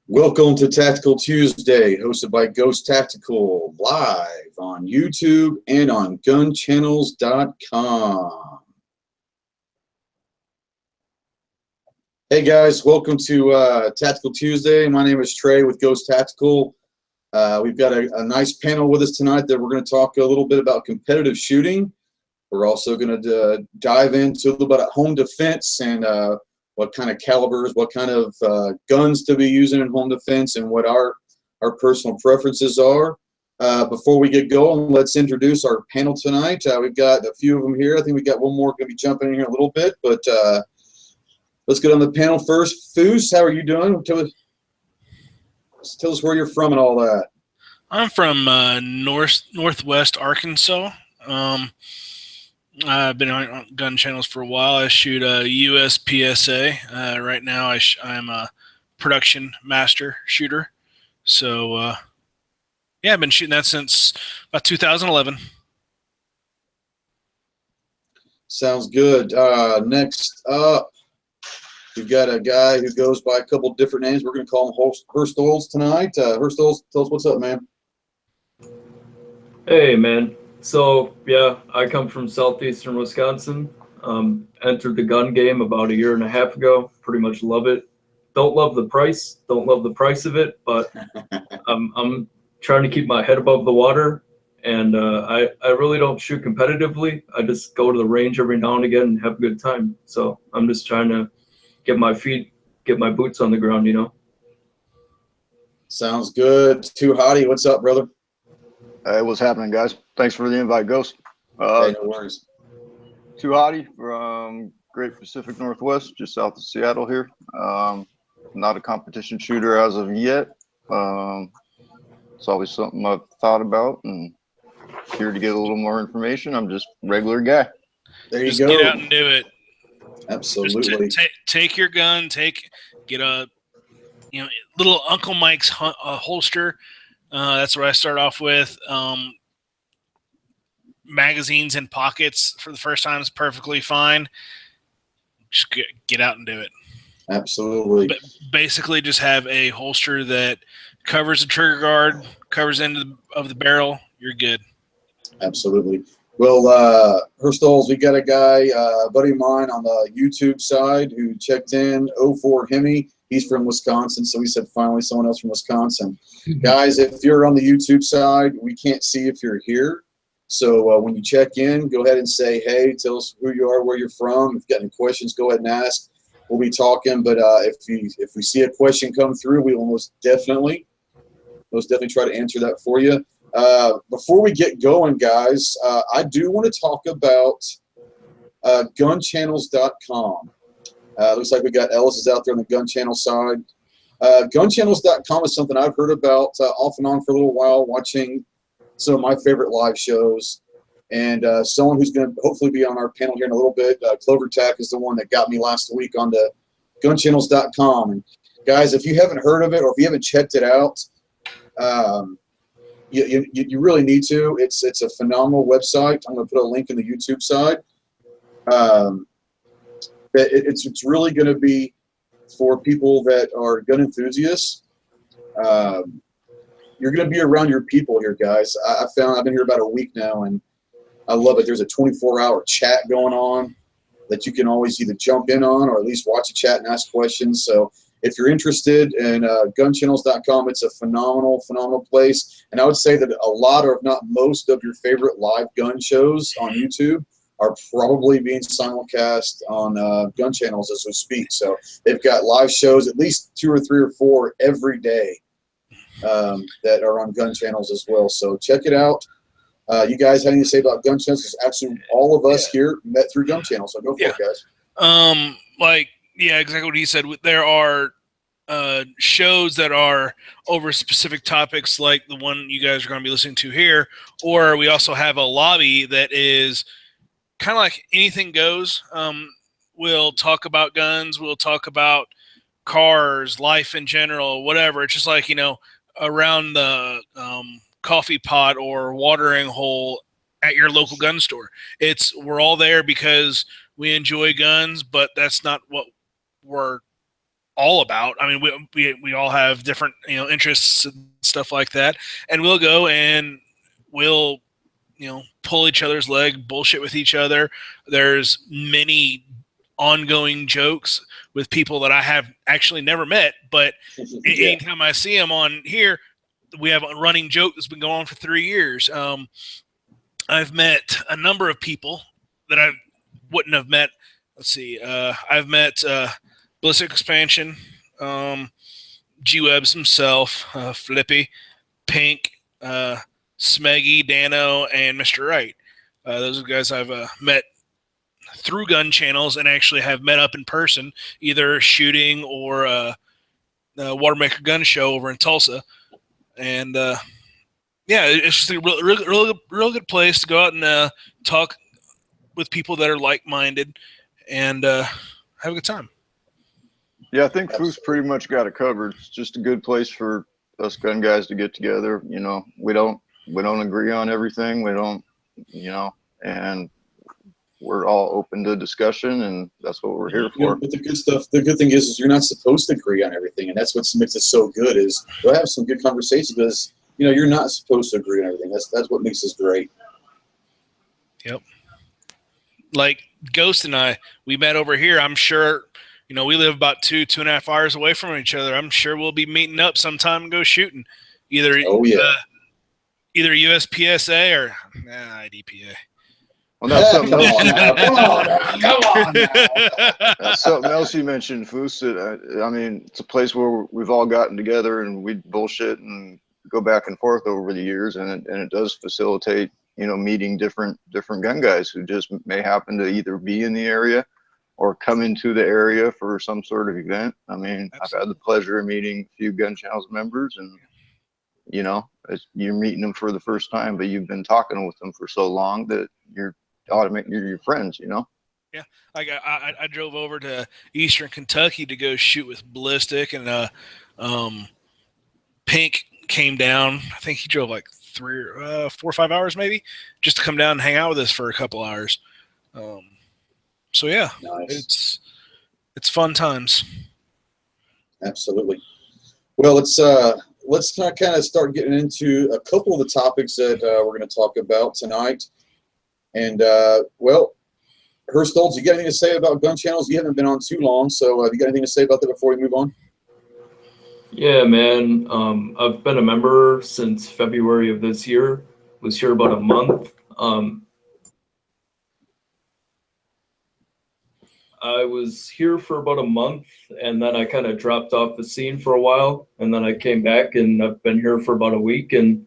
Welcome to Tactical Tuesday, hosted by Ghost Tactical, live on YouTube and on gunchannels.com. Hey guys, welcome to Tactical Tuesday. My name is Trey with Ghost Tactical. We've got a nice panel with us tonight that we're going to talk a little bit about competitive shooting. We're also going to dive into a little bit of home defense and what kind of calibers, what kind of guns to be using in home defense, and what our personal preferences are. Before we get going, let's introduce our panel tonight. We've got a few of them here. I think we got one more going to be jumping in here in a little bit, but let's get on the panel first. Foos, how are you doing? Tell us where you're from and all that. I'm from northwest Arkansas. I've been on gun channels for a while. I shoot a USPSA. Right now, I'm a production master shooter. So, yeah, I've been shooting that since about 2011. Sounds good. Next up, we've got a guy who goes by a couple different names. We're going to call him Hurst Oils tonight. Hurst Oils, tell us what's up, man. Hey, man. So, yeah, I come from southeastern Wisconsin. Entered the gun game about 1.5 years ago. Pretty much love it. Don't love the price. Don't love the price of it, but I'm trying to keep my head above the water. And I really don't shoot competitively. I just go to the range every now and again and have a good time. So I'm just trying to get my boots on the ground, you know. Sounds good. Toohotty, what's up, brother? Hey, what's happening, guys? Thanks for the invite, Ghost. Hey, no worries. Toohotty from Great Pacific Northwest, just south of Seattle here. Not a competition shooter as of yet. It's always something I've thought about and here to get a little more information. I'm just a regular guy. There you Just go. get out and do it. Absolutely. Just take your gun. Get a little Uncle Mike's holster. That's what I start off with. Magazines and pockets for the first time is perfectly fine. Just get out and do it. Absolutely. But basically, just have a holster that covers the trigger guard, covers the end of the barrel. You're good. Absolutely. Well, Hurst Oils, we got a guy, a buddy of mine on the YouTube side who checked in, 04 Hemi. He's from Wisconsin, so we said finally someone else from Wisconsin. Guys, if you're on the YouTube side, we can't see if you're here. So when you check in, go ahead and say, hey, tell us who you are, where you're from. If you've got any questions, go ahead and ask. We'll be talking, but if we see a question come through, we will most definitely try to answer that for you. Before we get going, guys, I do want to talk about gunchannels.com. Looks like we got Ellis is out there on the gun channel side. Gunchannels.com is something I've heard about off and on for a little while, watching some of my favorite live shows. And someone who's going to hopefully be on our panel here in a little bit, CloverTac is the one that got me last week on the gunchannels.com. And guys, if you haven't heard of it or if you haven't checked it out, you really need to. It's a phenomenal website. I'm going to put a link in the YouTube side. It's really going to be for people that are gun enthusiasts. You're going to be around your people here, guys. I've been here about a week now, and I love it. There's a 24-hour chat going on that you can always either jump in on or at least watch a chat and ask questions. So if you're interested in gunchannels.com, it's a phenomenal place. And I would say that a lot, or if not most, of your favorite live gun shows on YouTube are probably being simulcast on gun channels as we speak. So they've got live shows, at least 2 or 3 or 4 every day that are on gun channels as well. So check it out. You guys have anything to say about gun channels? Because actually all of us here met through gun channels. So go for it, guys. Exactly what he said. There are shows that are over specific topics like the one you guys are going to be listening to here, or we also have a lobby that is kind of like anything goes. We'll talk about guns. We'll talk about cars, life in general, whatever. It's just like, around the coffee pot or watering hole at your local gun store. We're all there because we enjoy guns, but that's not what we're all about. I mean, we all have different, interests and stuff like that, and we'll go and we'll, pull each other's leg, bullshit with each other. There's many ongoing jokes with people that I have actually never met, but anytime I see them on here, we have a running joke that's been going on for 3 years. I've met a number of people that I wouldn't have met. Let's see. I've met Ballistic Expansion, G-Webs himself, Flippy, Pink, Smeggy, Dano, and Mr. Wright. Those are the guys I've met through gun channels and actually have met up in person, either shooting or Watermaker Gun Show over in Tulsa. And it's just a real good place to go out and talk with people that are like-minded and have a good time. Yeah, I think Foos pretty much got it covered. It's just a good place for us gun guys to get together. We don't agree on everything. We don't, and we're all open to discussion, and that's what we're here for. But the good thing is you're not supposed to agree on everything, and that's what makes it so good. Is we'll have some good conversations because you're not supposed to agree on everything. That's what makes us great. Yep. Like Ghost and I, we met over here. I'm sure. We live about 2.5 hours away from each other. I'm sure we'll be meeting up sometime and go shooting. Either USPSA or IDPA. Well, that's something else. Come on now. That's something else you mentioned, Foos. I mean, it's a place where we've all gotten together and we bullshit and go back and forth over the years, and it does facilitate, meeting different gun guys who just may happen to either be in the area or come into the area for some sort of event. I mean, absolutely. I've had the pleasure of meeting a few gun channels members, and you're meeting them for the first time, but you've been talking with them for so long that you're your friends. Yeah, like I drove over to Eastern Kentucky to go shoot with Ballistic, and Pink came down. I think he drove like 4 or 5 hours maybe, just to come down and hang out with us for a couple hours. So yeah, nice. It's fun times. Absolutely. Well, let's kind of start getting into a couple of the topics that we're going to talk about tonight. And Herstolz, you got anything to say about gun channels? You haven't been on too long, so have you got anything to say about that before we move on? Yeah, man. I've been a member since February of this year. Was here about a month. I was here for about a month, and then I kind of dropped off the scene for a while, and then I came back, and I've been here for about a week, and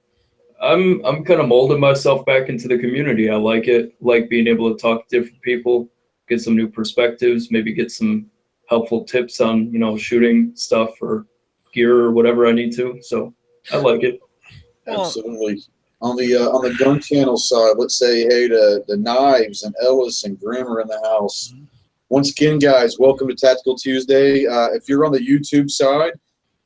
I'm kind of molding myself back into the community. I like it, like being able to talk to different people, get some new perspectives, maybe get some helpful tips on shooting stuff or gear or whatever I need to. So I like it. Absolutely. On the gun channel side, let's say hey to the Knives and Ellis and Grimmer in the house. Once again, guys, welcome to Tactical Tuesday. If you're on the YouTube side,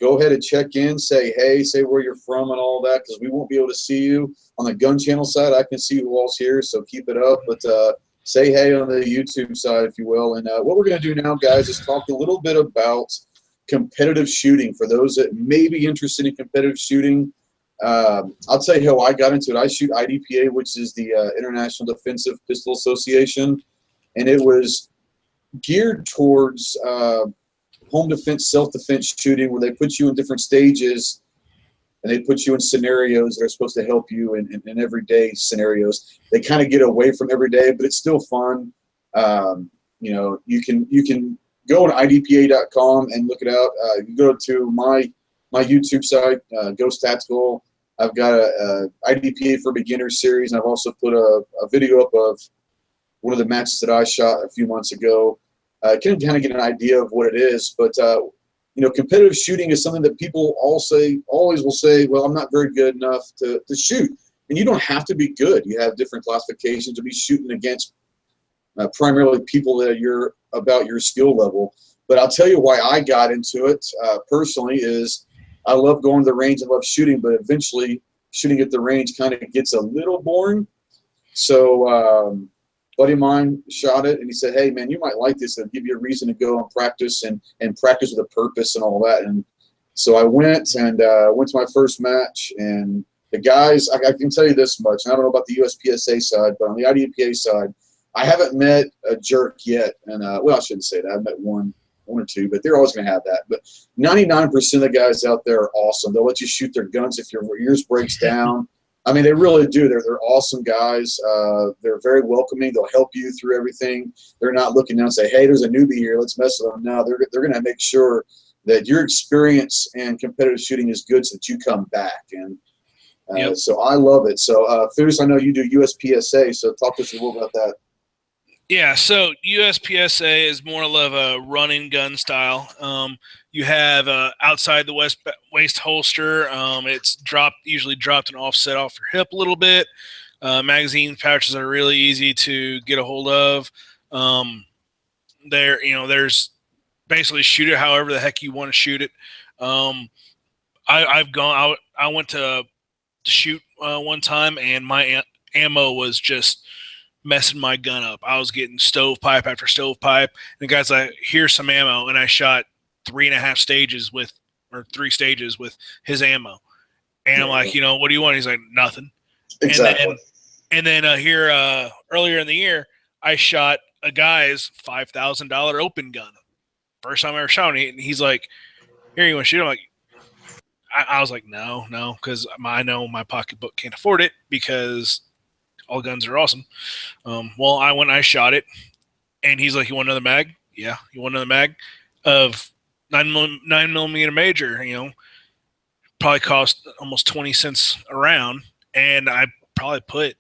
go ahead and check in, say hey, say where you're from and all that, because we won't be able to see you. On the gun channel side, I can see who all's here, so keep it up. But say hey on the YouTube side, if you will. And what we're going to do now, guys, is talk a little bit about competitive shooting. For those that may be interested in competitive shooting, I'll tell you how I got into it. I shoot IDPA, which is the International Defensive Pistol Association, and it was geared towards home defense, self-defense shooting, where they put you in different stages and they put you in scenarios that are supposed to help you in everyday scenarios. They kind of get away from everyday, but it's still fun. You can go on IDPA.com and look it out. You can go to my YouTube site, Ghost Tactical. I've got a IDPA for Beginners series, and I've also put a video up of one of the matches that I shot a few months ago. Can kind of get an idea of what it is, but competitive shooting is something that people always will say, well, I'm not very good enough to shoot. And you don't have to be good. You have different classifications to be shooting against primarily people that you're about your skill level. But I'll tell you why I got into it personally is I love going to the range. I love shooting, but eventually shooting at the range kind of gets a little boring. So buddy of mine shot it, and he said, "Hey, man, you might like this. It'll give you a reason to go and practice and practice with a purpose and all that." And so I went and went to my first match, and the guys, I can tell you this much, and I don't know about the USPSA side, but on the IDPA side, I haven't met a jerk yet. And well, I shouldn't say that. I've met one or two, but they're always going to have that. But 99% of the guys out there are awesome. They'll let you shoot their guns if your ears breaks down. I mean, they really do. They're awesome guys. They're very welcoming. They'll help you through everything. They're not looking down and say, "Hey, there's a newbie here. Let's mess with them." No, they're going to make sure that your experience in competitive shooting is good so that you come back. And so I love it. So, Foos, I know you do USPSA, so talk to us a little about that. Yeah, so USPSA is more of a run and gun style. You have outside the waist holster. It's usually dropped and offset off your hip a little bit. Magazine pouches are really easy to get a hold of. There's basically shoot it however the heck you want to shoot it. I went to shoot one time, and my ammo was just messing my gun up. I was getting stovepipe after stovepipe, and the guy's like, "Here's some ammo," and I shot 3 stages with his ammo. And I'm like, "What do you want?" He's like, "Nothing." Exactly. And then here earlier in the year, I shot a guy's $5,000 open gun. First time I ever shot it. And he's like, "Here, you want to shoot?" I'm like, I was like, no, because I know my pocketbook can't afford it because all guns are awesome. Well, I shot it, and he's like, "You want another mag?" "Yeah." "You want another mag?" Of 9mm major, probably cost almost 20 cents a round, and I probably put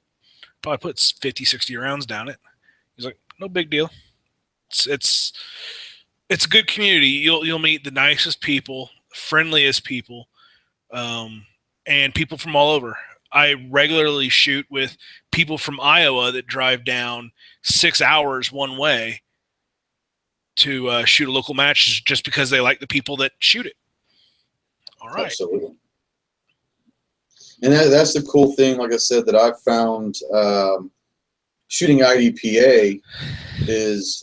50, 60 rounds down it. He's like, "No big deal. It's a good community. You'll meet the nicest people, friendliest people, and people from all over. I regularly shoot with people from Iowa that drive down 6 hours one way to shoot a local match just because they like the people that shoot it. All right. Absolutely. And that's the cool thing, like I said, that I've found shooting IDPA is,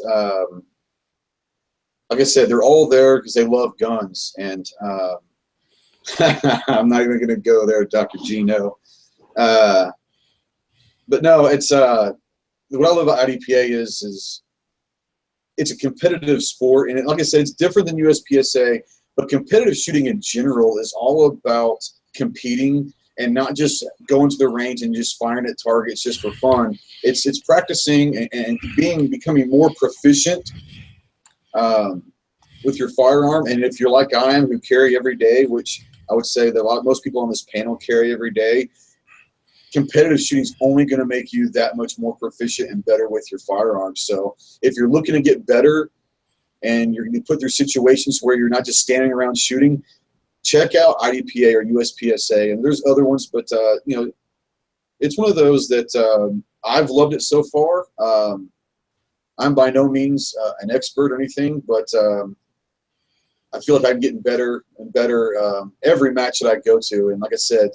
like I said, they're all there because they love guns. And I'm not even going to go there, Dr. G, no. But no, it's what I love about IDPA is it's a competitive sport, and like I said, it's different than USPSA. But competitive shooting in general is all about competing and not just going to the range and just firing at targets just for fun. It's practicing and becoming more proficient with your firearm. And if you're like I am, who carry every day, which I would say that most people on this panel carry every day, competitive shooting is only going to make you that much more proficient and better with your firearms. So if you're looking to get better and you're going to be put through situations where you're not just standing around shooting, check out IDPA or USPSA. And there's other ones, but it's one of those that I've loved it so far. I'm by no means an expert or anything, but I feel like I'm getting better and better every match that I go to. And like I said,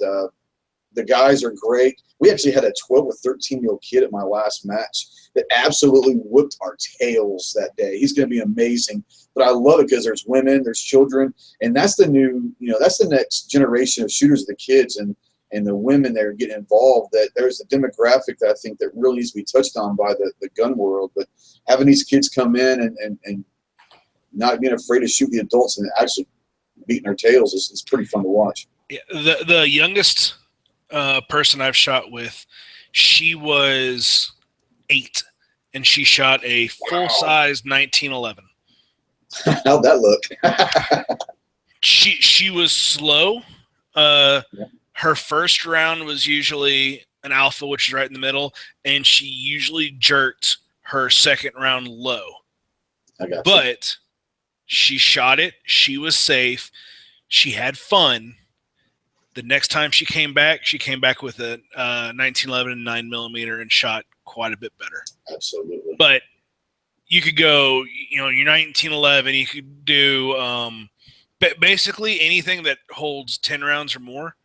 the guys are great. We actually had a 12 or 13-year-old kid at my last match that absolutely whooped our tails that day. He's going to be amazing. But I love it because there's women, there's children, and that's the new, that's the next generation of shooters, the kids and the women that are getting involved. That there's a demographic that I think that really needs to be touched on by the gun world. But having these kids come in and not being afraid to shoot the adults and actually beating their tails is pretty fun to watch. Yeah, the youngest person I've shot with, she was 8, and she shot a full-size 1911. How'd that look? She was slow. Her first round was usually an alpha, which is right in the middle, and she usually jerked her second round low. I got you. But she shot it. She was safe. She had fun. The next time she came back with a 1911 and 9mm and shot quite a bit better. Absolutely. But you could go, your 1911, you could do basically anything that holds 10 rounds or more.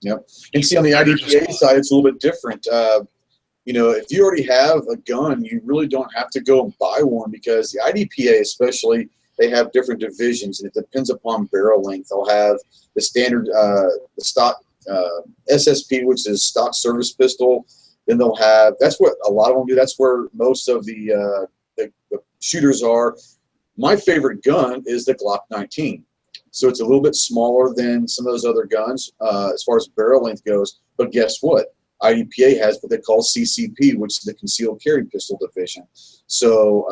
Yep. And see, on the IDPA side, it's a little bit different. if you already have a gun, you really don't have to go and buy one, because the IDPA especially, they have different divisions, and it depends upon barrel length. They'll have the standard, the stock SSP, which is stock service pistol. Then they'll have, that's what a lot of them do. That's where most of the shooters are. My favorite gun is the Glock 19. So it's a little bit smaller than some of those other guns as far as barrel length goes. But guess what? IDPA has what they call CCP, which is the Concealed Carry Pistol Division. So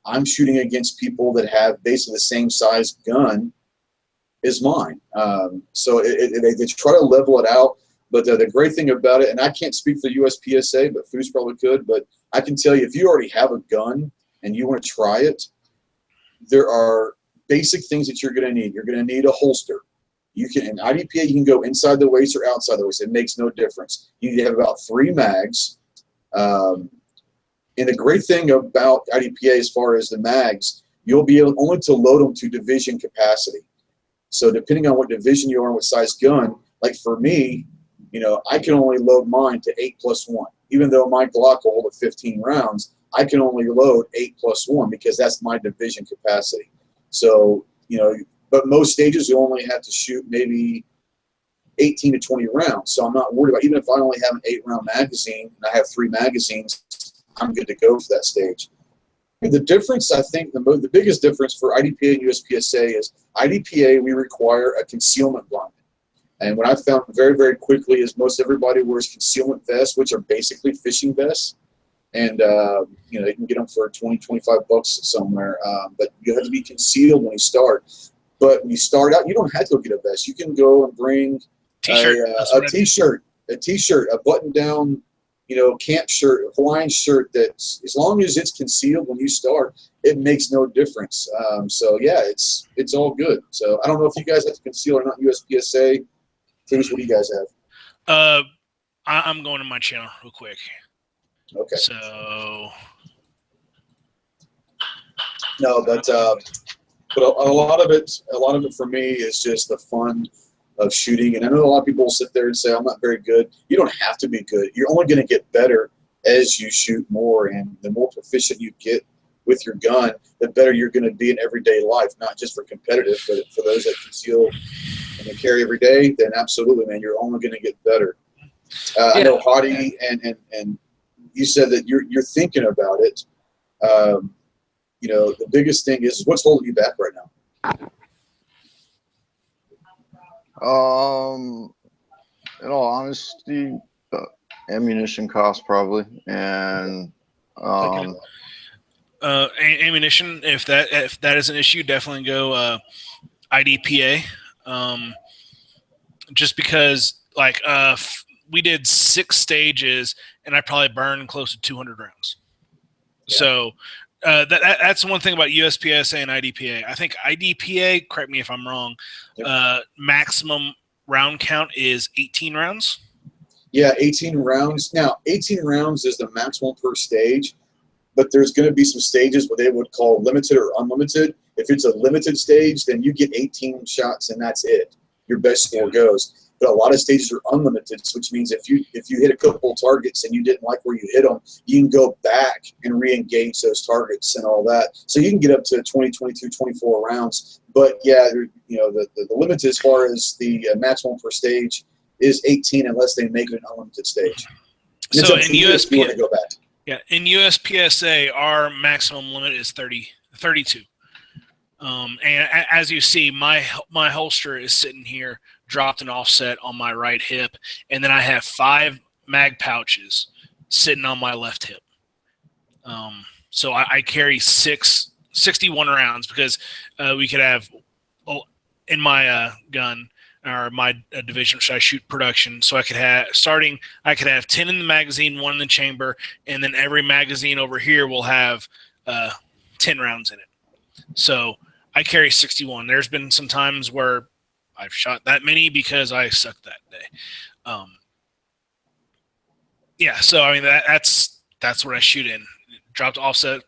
I'm shooting against people that have basically the same size gun as mine. So they try to level it out. But the great thing about it, and I can't speak for the USPSA, but Foos probably could, but I can tell you, if you already have a gun and you want to try it, there are basic things that you're going to need. You're going to need a holster. You can, in IDPA, you can go inside the waist or outside the waist. It makes no difference. You need to have about 3 mags. And the great thing about IDPA as far as the mags, you'll be able only to load them to division capacity. So depending on what division you are and what size gun, like for me, I can only load mine to 8+1. Even though my Glock will hold 15 rounds, I can only load 8+1 because that's my division capacity. So, but most stages you only have to shoot maybe 18 to 20 rounds. So I'm not worried about, even if I only have an 8-round magazine and I have 3 magazines, I'm good to go for that stage. The difference, I think, the biggest difference for IDPA and USPSA is IDPA, we require a concealment blanket. And what I found very, very quickly is most everybody wears concealment vests, which are basically fishing vests. And, they can get them for 20, 25 bucks somewhere. But you have to be concealed when you start. But when you start out, you don't have to go get a vest. You can go and bring a t-shirt, a button-down, camp shirt, a Hawaiian shirt that, as long as it's concealed when you start, it makes no difference. So, yeah, it's all good. So I don't know if you guys have to conceal or not, USPSA. What do you guys have? I'm going to my channel real quick. Okay. So. No, but a lot of it for me is just the fun of shooting. And I know a lot of people will sit there and say, I'm not very good. You don't have to be good. You're only going to get better as you shoot more. And the more proficient you get with your gun, the better you're going to be in everyday life, not just for competitive, but for those that conceal and they carry every day, then absolutely, man, you're only going to get better. I know Hottie and you said that you're thinking about it. The biggest thing is what's holding you back right now? In all honesty, ammunition costs probably, and ammunition. If that is an issue, definitely go IDPA. Just because, we did 6 stages, and I probably burned close to 200 rounds. Yeah. So that's one thing about USPSA and IDPA. I think IDPA, correct me if I'm wrong, maximum round count is 18 rounds. Yeah, 18 rounds. Now, 18 rounds is the maximum per stage, but there's going to be some stages what they would call limited or unlimited. If it's a limited stage, then you get 18 shots and that's it. Your best score goes. But a lot of stages are unlimited, which means if you hit a couple targets and you didn't like where you hit them, you can go back and re-engage those targets and all that. So you can get up to 20, 22, 24 rounds. But yeah, the limit as far as the maximum per stage is 18 unless they make it an unlimited stage. So in USPSA, go back. Yeah, in USPSA, our maximum limit is 32. And as you see, my holster is sitting here, dropped and offset on my right hip, and then I have 5 mag pouches sitting on my left hip. So I carry 61 rounds because we could have in my gun or my division, which I shoot production. So I could have 10 in the magazine, 1 in the chamber, and then every magazine over here will have 10 rounds in it. So I carry 61. There's been some times where I've shot that many because I sucked that day. Yeah, so I mean that's what I shoot in. Dropped offset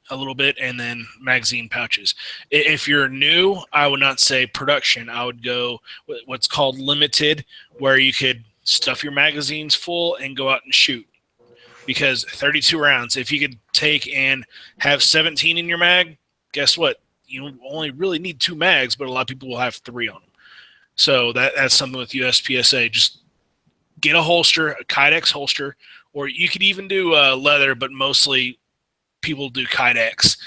a little bit and then magazine pouches. If you're new, I would not say production. I would go what's called limited, where you could stuff your magazines full and go out and shoot. because 32 rounds, if you could take and have 17 in your mag, guess what? You only really need 2 mags, but a lot of people will have 3 on them. So that's something with USPSA. Just get a holster, a Kydex holster, or you could even do leather, but mostly people do Kydex,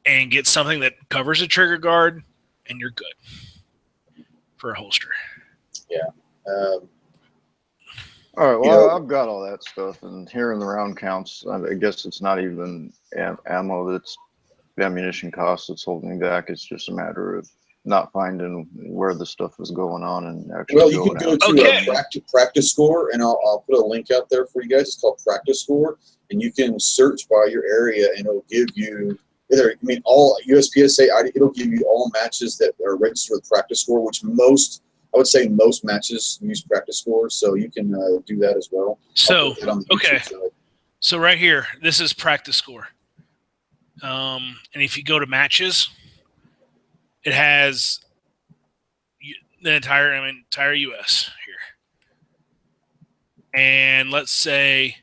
and get something that covers a trigger guard, and you're good for a holster. Yeah. All right. Well, I've got all that stuff, and hearing the round counts, I guess it's not even ammo that's ammunition costs that's holding me back. It's just a matter of not finding where the stuff is going on and actually. Well, you can go to practice score, and I'll put a link out there for you guys. It's called Practice Score, and you can search by your area, and it'll give you all USPSA. It'll give you all matches that are registered with Practice Score, which I would say most matches use Practice Score, so you can do that as well. So okay, so right here, this is Practice Score, and if you go to matches, it has the entire U.S. here, and let's say,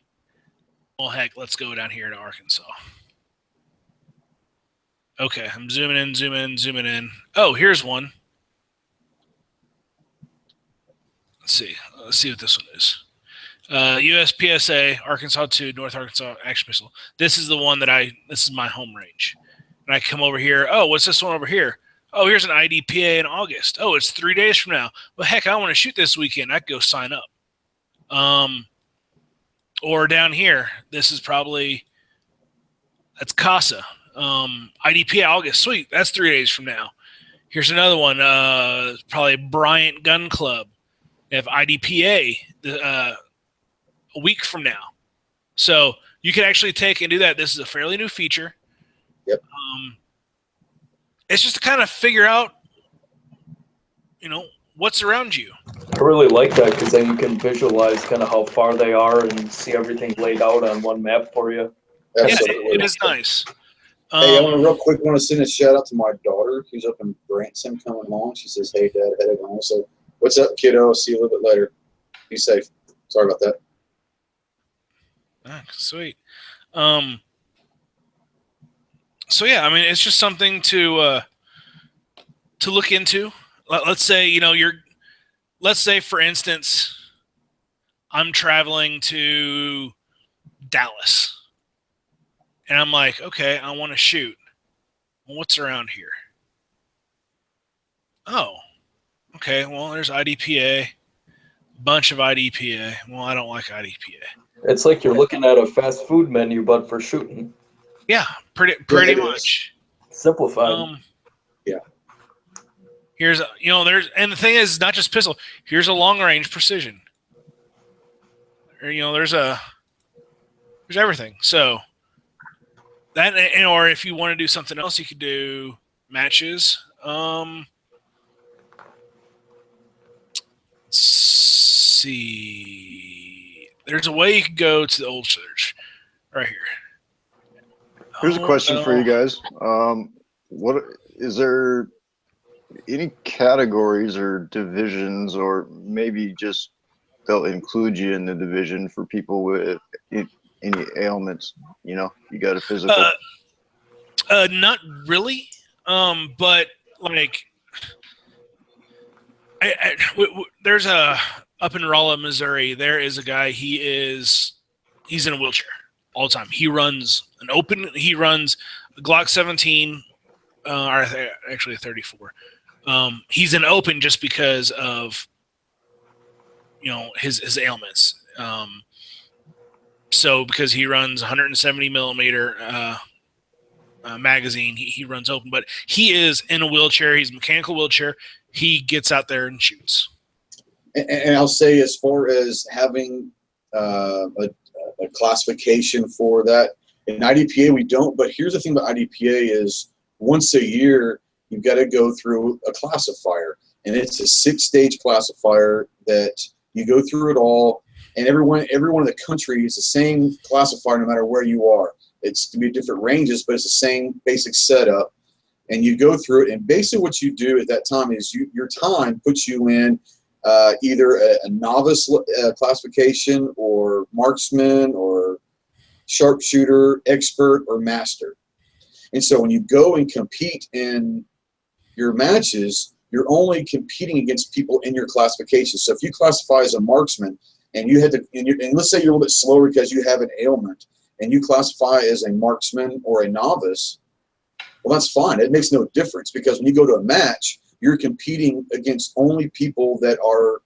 well, heck, let's go down here to Arkansas. Okay, I'm zooming in. Oh, here's one. Let's see what this one is. USPSA, Arkansas 2, North Arkansas Action Missile. This is the one this is my home range. And I come over here. Oh, what's this one over here? Oh, here's an IDPA in August. Oh, it's 3 days from now. Well, heck, I want to shoot this weekend. I could go sign up. Or down here, this is that's CASA. IDPA August. Sweet. That's 3 days from now. Here's another one. Probably Bryant Gun Club. They have IDPA a week from now. So you can actually take and do that. This is a fairly new feature. Yep. It's just to kind of figure out, what's around you. I really like that because then you can visualize kind of how far they are and see everything laid out on one map for you. Absolutely. Yeah, it is nice. Hey, I want to send a shout out to my daughter who's up in Branson coming along. She says, "Hey, Dad, headed home." So, what's up, kiddo? See you a little bit later. Be safe. Sorry about that. Sweet. So yeah, it's just something to look into. Let's say let's say for instance, I'm traveling to Dallas, and I'm like, okay, I want to shoot. Well, what's around here? Oh, okay. Well, there's IDPA, bunch of IDPA. Well, I don't like IDPA. It's like you're looking at a fast food menu, but for shooting. Yeah, pretty much. Simplified. Yeah. Here's and the thing is, not just pistol. Here's a long range precision. There's everything. So that, or if you want to do something else, you could do matches. Let's see. There's a way you could go to the old search right here. Here's a question for you guys. What is there any categories or divisions, or maybe just they'll include you in the division for people with any ailments? You got a physical. Not really. But like, there's up in Rolla, Missouri. There is a guy. He's in a wheelchair all the time. He runs He runs a Glock 17, or actually a 34. He's in open just because of his ailments. So because he runs 170 millimeter magazine, he runs open, but he is in a wheelchair. He's a mechanical wheelchair. He gets out there and shoots. And I'll say, as far as having a classification for that, in IDPA we don't. But here's the thing about IDPA is once a year you've got to go through a classifier, and it's a 6-stage classifier that you go through it all. And everyone in the country is the same classifier no matter where you are. It's to be different ranges, but it's the same basic setup. And you go through it, and basically what you do at that time is your time puts you in either a novice classification or marksman or sharpshooter, expert, or master. And so when you go and compete in your matches, you're only competing against people in your classification. So if you classify as a marksman and you had to, and let's say you're a little bit slower because you have an ailment, and you classify as a marksman or a novice, well, that's fine. It makes no difference, because when you go to a match, you're competing against only people that are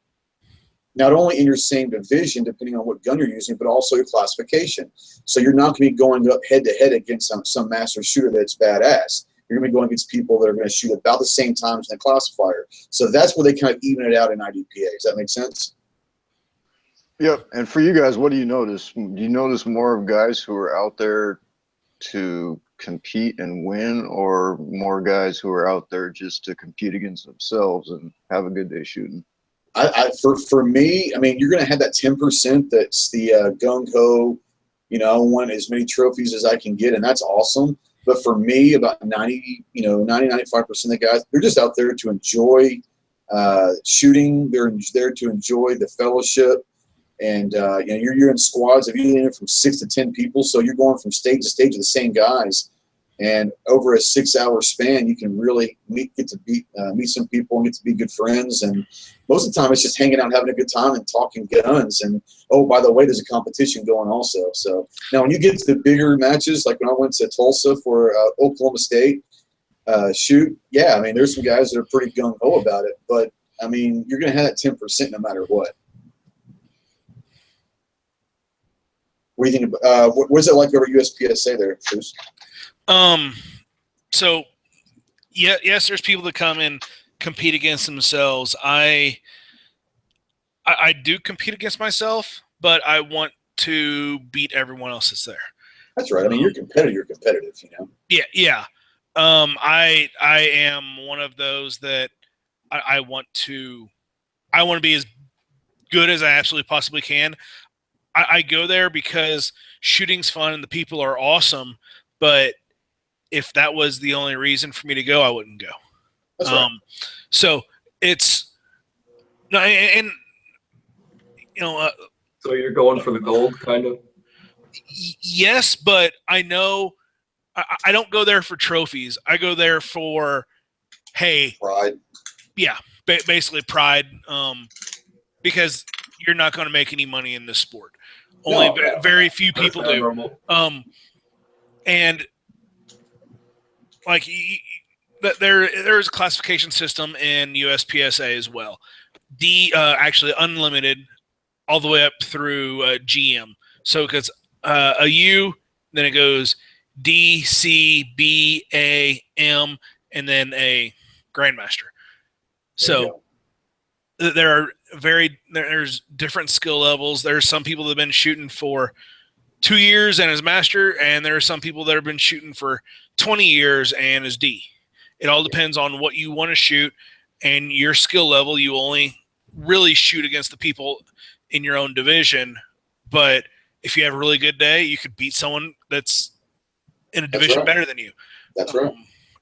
not only in your same division, depending on what gun you're using, but also your classification. So you're not going to be going up head-to-head against some master shooter that's badass. You're going to be going against people that are going to shoot about the same times in the classifier. So that's where they kind of even it out in IDPA. Does that make sense? Yep. And for you guys, what do you notice? Do you notice more of guys who are out there to compete and win, or more guys who are out there just to compete against themselves and have a good day shooting? For me, I mean, you're going to have that 10% that's the gung-ho, I want as many trophies as I can get, and that's awesome. But for me, about 90, 95% of the guys, they're just out there to enjoy shooting. They're there to enjoy the fellowship. And you're in squads of either from 6 to 10 people, so you're going from stage to stage with the same guys. And over a 6-hour span, you can really meet some people and get to be good friends. And most of the time, it's just hanging out, having a good time, and talking guns. And oh, by the way, there's a competition going also. So now, when you get to the bigger matches, like when I went to Tulsa for Oklahoma State shoot, yeah, I mean, there's some guys that are pretty gung ho about it. But I mean, you're going to have that 10% no matter what. What do you think? What's it like over USPSA there, Bruce? So yes, there's people that come and compete against themselves. I do compete against myself, but I want to beat everyone else that's there. That's right. I mean, you're competitive, Yeah. I am one of those that I want to be as good as I absolutely possibly can. I go there because shooting's fun and the people are awesome, but if that was the only reason for me to go, I wouldn't go. That's right. So it's no, and so you're going for the gold, kind of. Yes, but I know I don't go there for trophies. I go there for, hey, pride. Yeah, basically pride. Because you're not going to make any money in this sport. Only very few people do. And like there's a classification system in USPSA as well. Actually unlimited all the way up through GM. So because a U, then it goes D, C, B, A, M, and then a Grandmaster. So there's different skill levels. There's some people that have been shooting for 2 years and is master, and there are some people that have been shooting for 20 years and is D. It all depends on what you want to shoot and your skill level. You only really shoot against the people in your own division, but if you have a really good day, you could beat someone that's in a division better than you. That's right.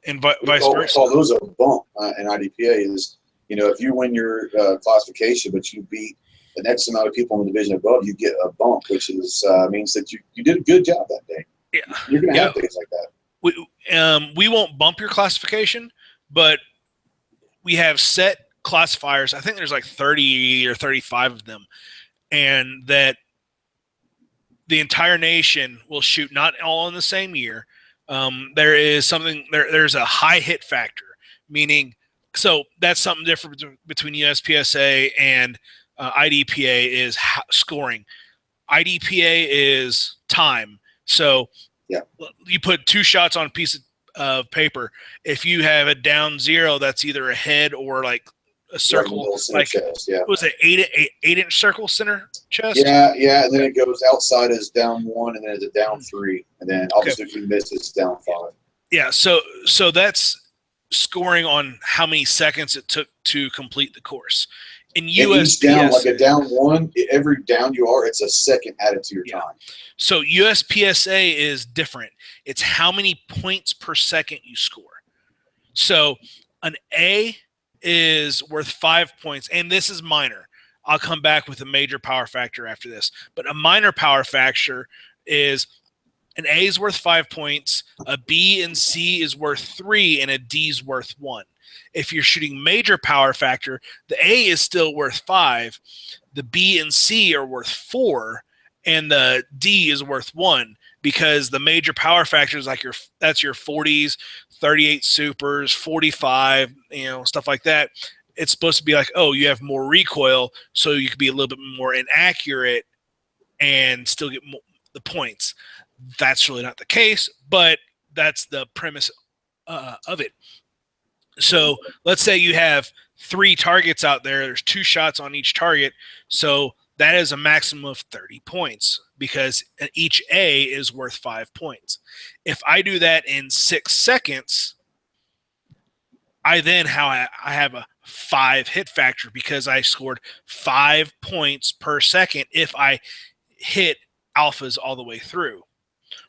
And vice versa. We call those a bump in IDPA is, if you win your classification, but you beat the next amount of people in the division above, you get a bump, which is means that you did a good job that day. Yeah, you're going to have things like that. We won't bump your classification, but we have set classifiers. I think there's like 30 or 35 of them, and that the entire nation will shoot not all in the same year. There is something there's a high hit factor, meaning. So that's something different between USPSA and IDPA is scoring. IDPA is time. So you put 2 shots on a piece of paper. If you have a down 0, that's either a head or like a circle. Like chest, was it 8-inch circle center chest? Yeah. And then it goes outside as down 1, and then it's a down 3, and then obviously if you miss, it's down 5. Yeah. So that's scoring on how many seconds it took to complete the course. In USPSA, down, like a down 1, every down you are, it's a second added to your time. So USPSA is different. It's how many points per second you score. So an A is worth 5 points, and this is minor. I'll come back with a major power factor after this. But a minor power factor is an A is worth 5 points, a B and C is worth 3, and a D is worth 1. If you're shooting major power factor, the A is still worth 5, the B and C are worth 4, and the D is worth 1, because the major power factor is like that's your 40s, 38 supers, 45, stuff like that. It's supposed to be like, oh, you have more recoil, so you could be a little bit more inaccurate and still get the points. That's really not the case, but that's the premise of it. So let's say you have 3 targets out there. There's 2 shots on each target. So that is a maximum of 30 points because each A is worth 5 points. If I do that in 6 seconds, I have a 5 hit factor because I scored 5 points per second if I hit alphas all the way through.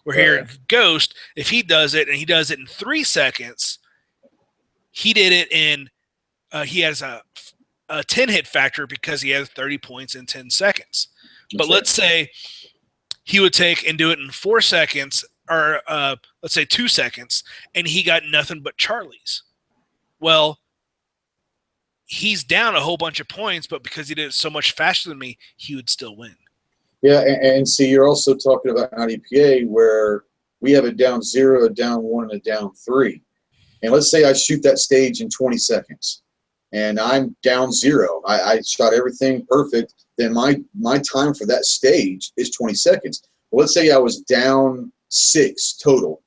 Where here, Ghost, if he does it and he does it in 3 seconds, he did it in he has a 10 hit factor because he has 30 points in 10 seconds. But let's say he would take and do it in 4 seconds, or let's say 2 seconds, and he got nothing but Charlies. Well, he's down a whole bunch of points, but because he did it so much faster than me, he would still win. Yeah, and see, you're also talking about IDPA where we have a down 0, a down 1, and a down 3. And let's say I shoot that stage in 20 seconds, and I'm down 0. I shot everything perfect. Then my time for that stage is 20 seconds. Well, let's say I was down 6 total,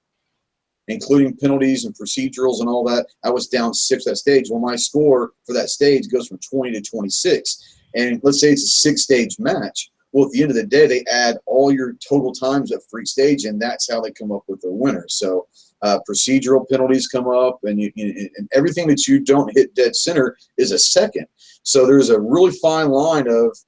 including penalties and procedurals and all that. I was down 6 that stage. Well, my score for that stage goes from 20 to 26. And let's say it's a 6-stage match. Well, at the end of the day, they add all your total times up for each stage, and that's how they come up with the winner. So procedural penalties come up, and and everything that you don't hit dead center is a second. So there's a really fine line of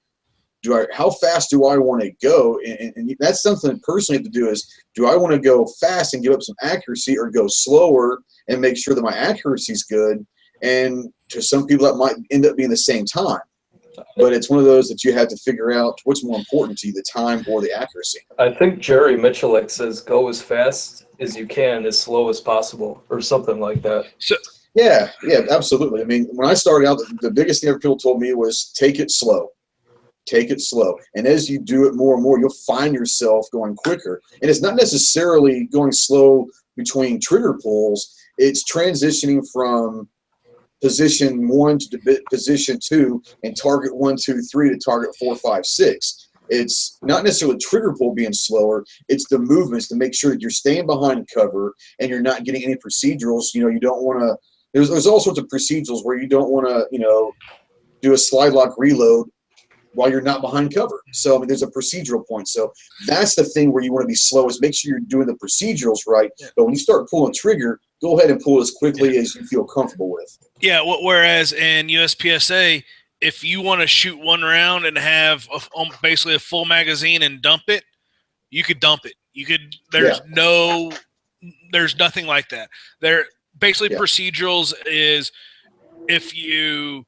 how fast do I want to go? And that's something that personally I have to do is, do I want to go fast and give up some accuracy, or go slower and make sure that my accuracy is good? And to some people, that might end up being the same time. But it's one of those that you have to figure out what's more important to you, the time or the accuracy. I think Jerry Miculek says go as fast as you can, as slow as possible, or something like that. So, yeah, absolutely. I mean, when I started out, the biggest thing people told me was take it slow. Take it slow. And as you do it more and more, you'll find yourself going quicker. And it's not necessarily going slow between trigger pulls. It's transitioning from position 1 to position 2 and target 1, 2, 3 to target 4, 5, 6. It's not necessarily trigger pull being slower. It's the movements to make sure that you're staying behind cover and you're not getting any procedurals. You don't want to. There's all sorts of procedurals where you don't want to do a slide lock reload while you're not behind cover. So I mean, there's a procedural point. So that's the thing where you want to be slow, is make sure you're doing the procedurals right. Yeah. But when you start pulling trigger, go ahead and pull as quickly as you feel comfortable with. Yeah. Whereas in USPSA, if you want to shoot one round and have basically a full magazine and dump it, you could dump it. You could. There's nothing like that. Procedurals is if you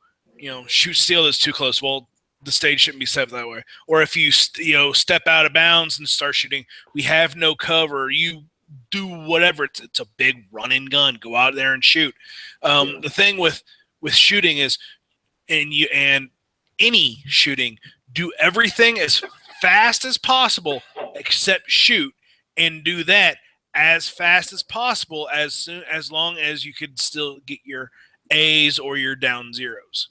shoot steel that's too close. Well, the stage shouldn't be set that way. Or if you step out of bounds and start shooting, we have no cover. You do whatever. It's a big run and gun. Go out there and shoot. The thing with shooting is, and any shooting, do everything as fast as possible except shoot, and do that as fast as possible as long as you could still get your A's or your down 0s.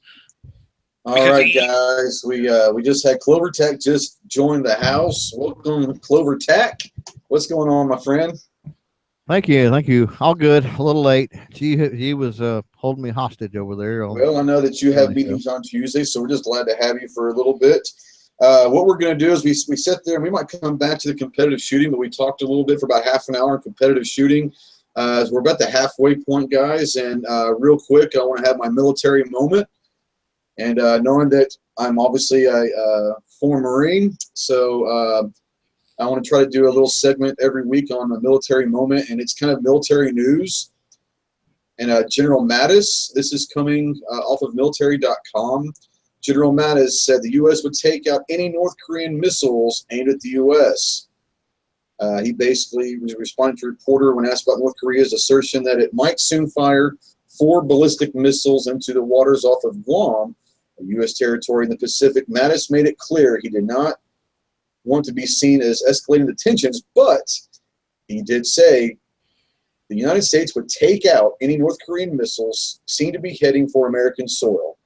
All right, guys, we just had CloverTac just join the house. Welcome, CloverTac. What's going on, my friend? Thank you. All good. A little late. He was holding me hostage over there. Well, I know that you have meetings on Tuesday, so we're just glad to have you for a little bit. What we're going to do is we sit there, and we might come back to the competitive shooting, but we talked a little bit for about half an hour on competitive shooting. We're about the halfway point, guys, and real quick, I want to have my military moment. And knowing that I'm obviously a former Marine, so I want to try to do a little segment every week on the military moment, and it's kind of military news. And General Mattis, this is coming off of military.com. General Mattis said the U.S. would take out any North Korean missiles aimed at the U.S. He basically was responding to a reporter when asked about North Korea's assertion that it might soon fire 4 ballistic missiles into the waters off of Guam, a U.S. territory in the Pacific. Mattis made it clear he did not want to be seen as escalating the tensions, but he did say the United States would take out any North Korean missiles seen to be heading for American soil.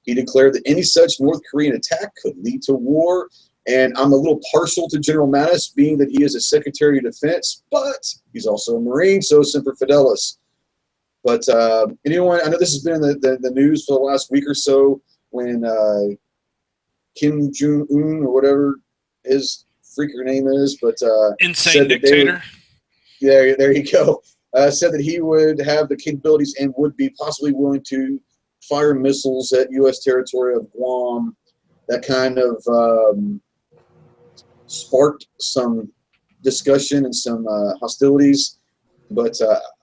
He declared that any such North Korean attack could lead to war. And I'm a little partial to General Mattis, being that he is a Secretary of Defense, but he's also a Marine, so Semper Fidelis. But anyone, I know this has been in the news for the last week or so when Kim Jong-un or whatever his freaker name is, but insane dictator. There you go. Said that he would have the capabilities and would be possibly willing to fire missiles at U.S. territory of Guam. That kind of sparked some discussion and some hostilities. But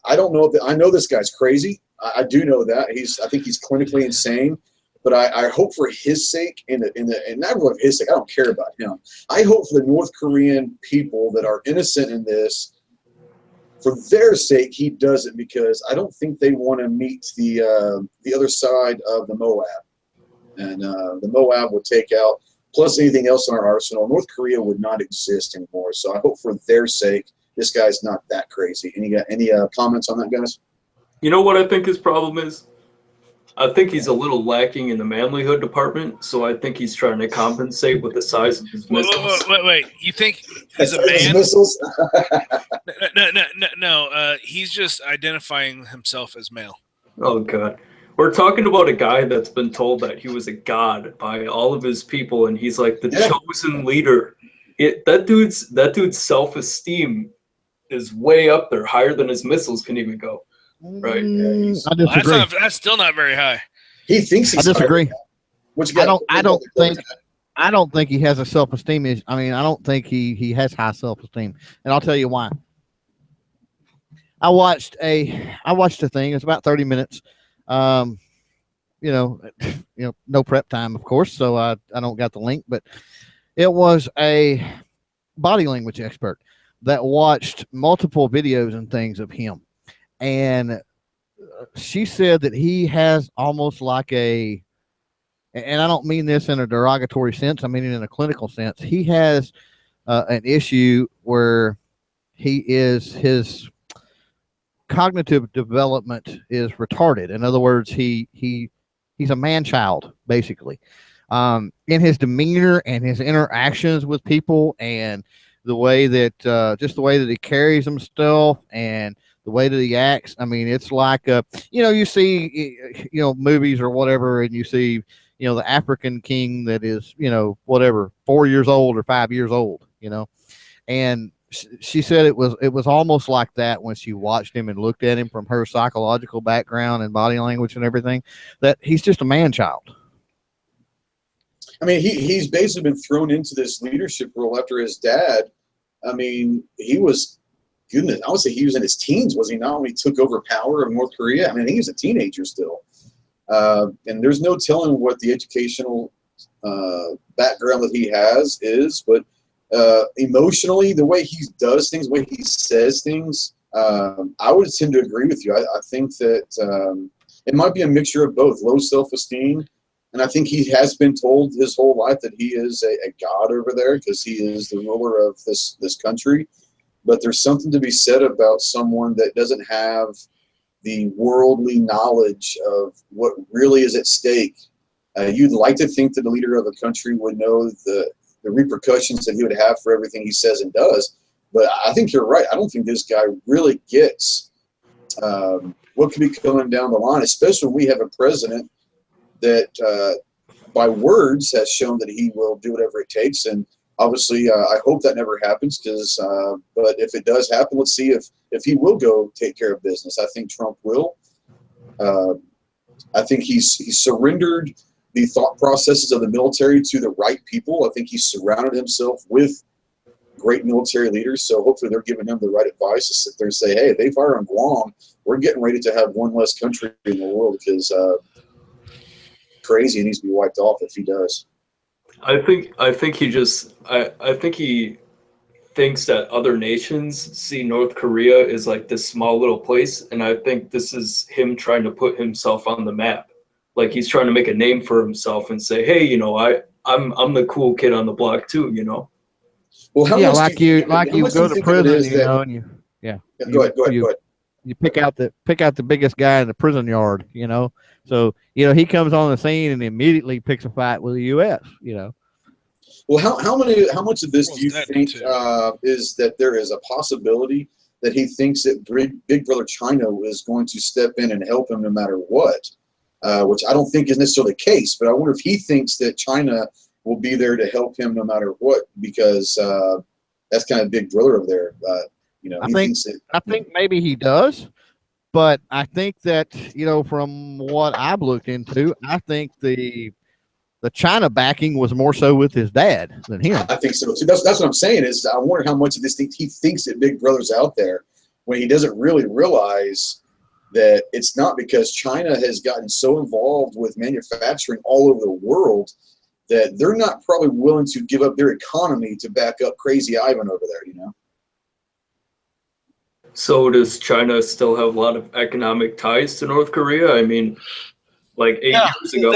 I don't know if I know this guy's crazy. I do know that I think he's clinically insane. But I hope for his sake, and not really his sake. I don't care about him. I hope for the North Korean people that are innocent in this, for their sake, he does it, because I don't think they want to meet the other side of the Moab, and the Moab would take out plus anything else in our arsenal. North Korea would not exist anymore. So I hope for their sake, this guy's not that crazy. Any comments on that, guys? You know what I think his problem is? I think he's a little lacking in the manlyhood department, so I think he's trying to compensate with the size of his missiles. Wait. You think he's a man? Missiles? No. He's just identifying himself as male. Oh, God. We're talking about a guy that's been told that he was a god by all of his people, and he's like the chosen leader. That dude's self-esteem is way up there, higher than his missiles can even go. Right? I disagree. That's still not very high. He thinks he's. I disagree. I don't think he has a self-esteem. I mean, I don't think he has high self-esteem, and I'll tell you why. I watched a thing. It's about 30 minutes. No prep time, of course, so I don't got the link, but it was a body language expert that watched multiple videos and things of him, and she said that he has almost like and I don't mean this in a derogatory sense, I mean it in a clinical sense. He has an issue where his cognitive development is retarded. In other words, he's a man-child, basically, in his demeanor and his interactions with people, and the way that just the way that he carries himself and the way that he acts. I mean, it's like you see movies or whatever, and you see the African king that is 4 years old or 5 years old, and she said it was almost like that when she watched him and looked at him from her psychological background and body language and everything, that he's just a man-child. I mean, he's basically been thrown into this leadership role after his dad. I mean, I would say he was in his teens, was he not, when he took over power of North Korea? I mean, he was a teenager still. And there's no telling what the educational background that he has is, but emotionally, the way he does things, the way he says things, I would tend to agree with you. I think that it might be a mixture of both, low self-esteem, and I think he has been told his whole life that he is a god over there because he is the ruler of this country. But there's something to be said about someone that doesn't have the worldly knowledge of what really is at stake. You'd like to think that the leader of a country would know the repercussions that he would have for everything he says and does. But I think you're right. I don't think this guy really gets what could be coming down the line, especially when we have a president that by words has shown that he will do whatever it takes. And obviously, I hope that never happens, but if it does happen, let's see if he will go take care of business. I think Trump will. I think he's surrendered the thought processes of the military to the right people. I think he's surrounded himself with great military leaders, so hopefully they're giving him the right advice to sit there and say, hey, if they fire on Guam, we're getting ready to have one less country in the world, because crazy, it needs to be wiped off if he does. I think he thinks that other nations see North Korea as like this small little place, and I think this is him trying to put himself on the map. Like he's trying to make a name for himself and say, hey, you know, I'm the cool kid on the block too, you know. Well, how Yeah, much like do you you think, like how you much do go you to think of it prison, is you that? know, and you Go ahead. you pick out the biggest guy in the prison yard, you know. So he comes on the scene and immediately picks a fight with the U.S. You know. Well, how much of this What do you does that think do is that there is a possibility that he thinks that Big Brother China is going to step in and help him no matter what? Which I don't think is necessarily the case, but I wonder if he thinks that China will be there to help him no matter what, because that's kind of Big Brother over there. I think maybe he does, but I think that from what I've looked into, I think the China backing was more so with his dad than him. I think so too. That's what I'm saying is I wonder how much of this thing he thinks that Big Brother's out there when he doesn't really realize that it's not, because China has gotten so involved with manufacturing all over the world that they're not probably willing to give up their economy to back up Crazy Ivan over there, you know? So does China still have a lot of economic ties to North Korea? I mean, like 8 years ago,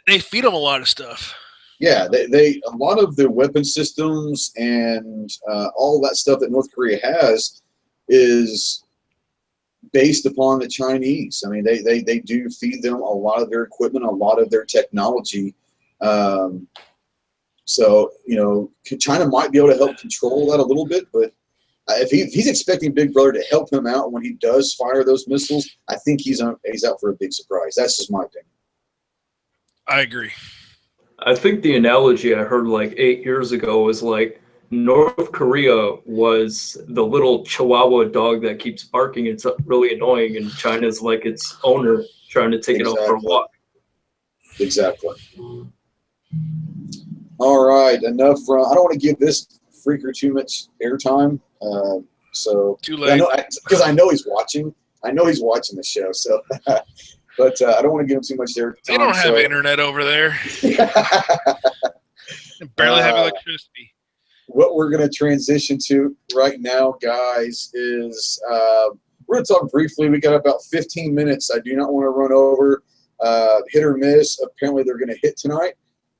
they feed them a lot of stuff. Yeah, they a lot of the weapon systems and all that stuff that North Korea has is based upon the Chinese. I mean, they do feed them a lot of their equipment, a lot of their technology. So, China might be able to help control that a little bit, but if he's expecting Big Brother to help him out when he does fire those missiles, I think he's out for a big surprise. That's just my opinion. I agree. I think the analogy I heard like 8 years ago was like North Korea was the little Chihuahua dog that keeps barking. It's really annoying, and China's like its owner trying to take it out for a walk. Exactly. All right, enough from. I don't want to give this freaker too much airtime. So Too late. Because I know he's watching. I know he's watching the show. So, but I don't want to give him too much airtime. They don't have internet over there. They barely have electricity. What we're going to transition to right now, guys, is we're going to talk briefly. We got about 15 minutes. I do not want to run over. Hit or miss. Apparently, they're going to hit tonight.